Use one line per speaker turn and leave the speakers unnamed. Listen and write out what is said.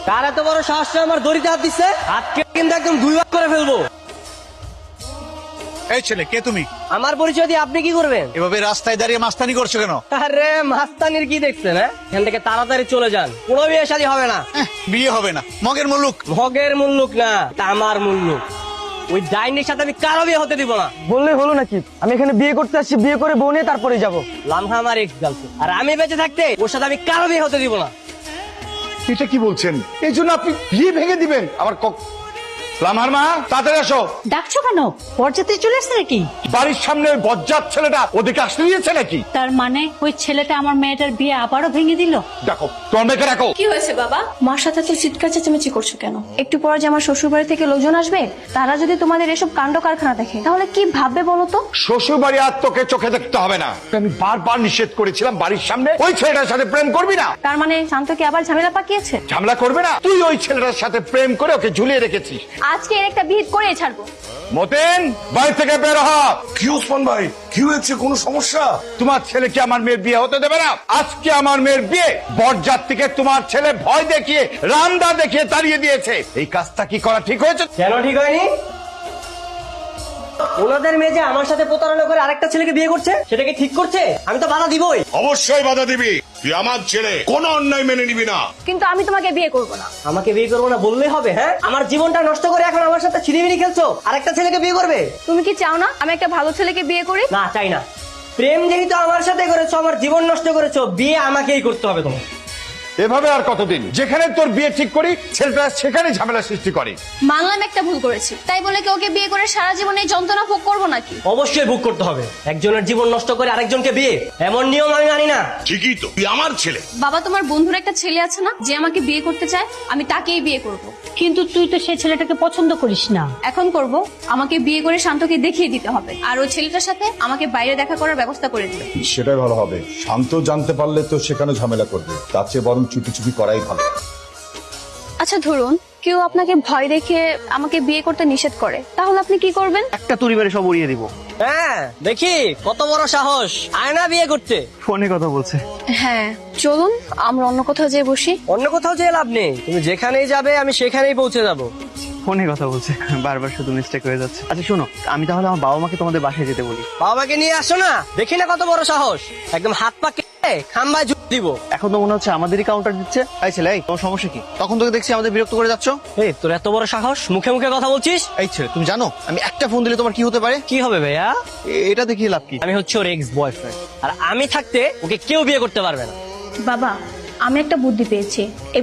কার এত বড় সাহস আমার দড়িতে হাত দিচ্ছে? হাতকে কিন্তু একদম দুই ভাগ করে ফেলবো।
এই ছেলে, কে তুমি?
আমার পরিচয় দিয়ে আপনি কি করবেন?
এভাবে রাস্তায় দাঁড়িয়ে মাস্তানি করছো কেন?
আরে মাস্তানির কি দেখছেন? এখান থেকে তাড়াতাড়ি চলে যান, কোনো বিয়ে শাদী হবে না।
বিয়ে হবে না? মগের মুলুক।
ভগের মুল্লুক না, তামার মুল্লুক। ওই ডাইনির সাথে আমি কারো বিয়ে হতে দিব না।
বললেই হলো নাকি? আমি এখানে বিয়ে করতে আসছি, বিয়ে করে বউ নিয়ে তারপরে যাবো।
লামহা আমার এক্স গার্লফ্রেন্ড, আর আমি বেঁচে থাকতে ওর সাথে আমি কারো বিয়ে হতে দিব না।
এটা কি বলছেন? এই জন্য আপনি বিয়ে ভেঙে দিবেন? আমার লামার মা, তাড়াতাড়ি আসো।
ডাকছো কেন? বরযাত্রী চলে আসছে নাকি?
বাড়ির সামনে ওই বজ্জাত ছেলেটা ওদিকে আসতে দিয়েছে নাকি?
তার মানে ওই ছেলেটা আমার মেয়েটার বিয়ে আবারও ভেঙে দিল?
দেখো, তোমার মেয়েকে রাখো।
কি হয়েছে বাবা? মার সাথে তো চিৎকার চেঁচামেচি করছো কেন? একটু পরে যে আমার শ্বশুর বাড়ি থেকে লোকজন আসবে, তারা যদি তোমাদের এসব কাণ্ড কারখানা দেখে তাহলে কি ভাববে বলো তো?
শ্বশুর বাড়ি আর তোকে চোখে দেখতে হবে না। আমি বারবার নিষেধ করেছিলাম বাড়ির সামনে ওই ছেলেটার সাথে প্রেম করবি না।
তার মানে শান্তকে আবার ঝামেলা পাকিয়েছে?
ঝামেলা করবে না? তুই ওই ছেলেটার সাথে প্রেম করে ওকে ঝুলিয়ে রেখেছিস।
আজকে এর একটা বিহিত করে ছাড়বো।
মতেন, বাড়ি থেকে বের হ।
কি ওসমান ভাই, কি হয়েছে? কোনো সমস্যা?
তোমার ছেলে কি আমার মেয়ের বিয়ে হতে দেবে না? আজকে আমার মেয়ের বিয়ে বরযাত্রীকে তোমার ছেলে ভয় দেখিয়ে, রামদা দেখিয়ে তাড়িয়ে দিয়েছে। এই কাজটা কি করা ঠিক হয়েছে?
কেন ঠিক হয়নি? ওনাদের মেয়ে যে আমার সাথে প্রতারণা করে আরেকটা ছেলেকে বিয়ে করছে, সেটাকে ঠিক করছে? আমি তো বাধা দিবই।
অবশ্যই বাধা দিবি। তুই আমার ছেলে, কোনো অন্যায় মেনে নিবি না।
কিন্তু আমি তোমাকে বিয়ে করবো না।
আমাকে বিয়ে করবো না বললেই হবে? হ্যাঁ, আমার জীবনটা নষ্ট করে এখন আমার সাথে ছিনিমিনি খেলছো, আরেকটা ছেলেকে বিয়ে করবে?
তুমি কি চাও না আমি একটা ভালো ছেলেকে বিয়ে করি?
না, চাই না। প্রেম যেহেতু আমার সাথে করেছো, আমার জীবন নষ্ট করেছো, বিয়ে আমাকেই করতে হবে তোমার।
এভাবে আর কতদিন? যেখানে তোর বিয়ে ঠিক করি, ছেলেটা সেখানে ঝামেলা সৃষ্টি করে।
মানলাম একটা ভুল করেছি, তাই বলে কি ওকে বিয়ে করে সারা জীবন এই যন্ত্রণা ভোগ করবো নাকি?
অবশ্যই ভোগ করতে হবে। একজনের জীবন নষ্ট করে আরেকজনকে বিয়ে, এমন নিয়ম আমি মানি না।
ঠিকই তো, তুই আমার ছেলে।
বাবা, তোমার বন্ধুর একটা ছেলে আছে না, যে আমাকে বিয়ে করতে চায়? আমি তাকেই বিয়ে করব।
কিন্তু তুই তো সেই ছেলেটাকে পছন্দ করিস না।
এখন করব। আমাকে বিয়ে করে শান্তকে দেখিয়ে দিতে হবে, আর ওই ছেলেটার সাথে আমাকে বাইরে দেখা করার ব্যবস্থা করে দিবে।
সেটাই ভালো হবে। শান্ত জানতে পারলে তো সেখানে ঝামেলা করবে, তার চেয়ে বরং চুপি চুপি করাই ভালো।
আচ্ছা ধরুন কেউ আপনাকে ভয় দেখে আমাকে বিয়ে করতে নিষেধ করে, তাহলে আপনি কি করবেন?
একটা তুড়ি মেরে সব উড়িয়ে দিব।
হ্যাঁ, দেখি কত বড় সাহস, আয়না বিয়ে করতে।
ফোনে কথা বলছে।
হ্যাঁ চলুন, আমরা অন্য কোথাও যেয়ে বসি।
অন্য কোথাও যেয়ে লাভ নেই, তুমি যেখানেই যাবে আমি সেখানেই পৌঁছে যাবো।
ফোনে কথা বলছে, বারবার শুধু মিস্টেক হয়ে যাচ্ছে। আচ্ছা শোনো, আমি তাহলে আমার বাবা মাকে তোমাদের বাসায় যেতে বলি।
বাবাকে নিয়ে আসো না, দেখি না কত বড় সাহস, একদম হাত পা কেটে খাম্বায় ঝুঁক দিব।
এখন তো মনে হচ্ছে আমাদেরই কাউন্টার দিচ্ছে। এই ছেলে, এই তোমার সমস্যা কি? তখন তোকে দেখছি আমাদের বিরক্ত করে যাচ্ছ।
এই তোর এত বড় সাহস, মুখে মুখে কথা বলছিস?
এই ছেলে, তুমি জানো আমি একটা ফোন দিলে তোমার কি হতে পারে?
কি হবে ভাইয়া?
এটা দেখিয়ে লাভ কি?
আমি হচ্ছে ওর এক্স বয়ফ্রেন্ড, আর আমি থাকতে ওকে কেউ বিয়ে করতে পারবে না।
বাবা, আমি একটা বুদ্ধি পেয়েছি। এবার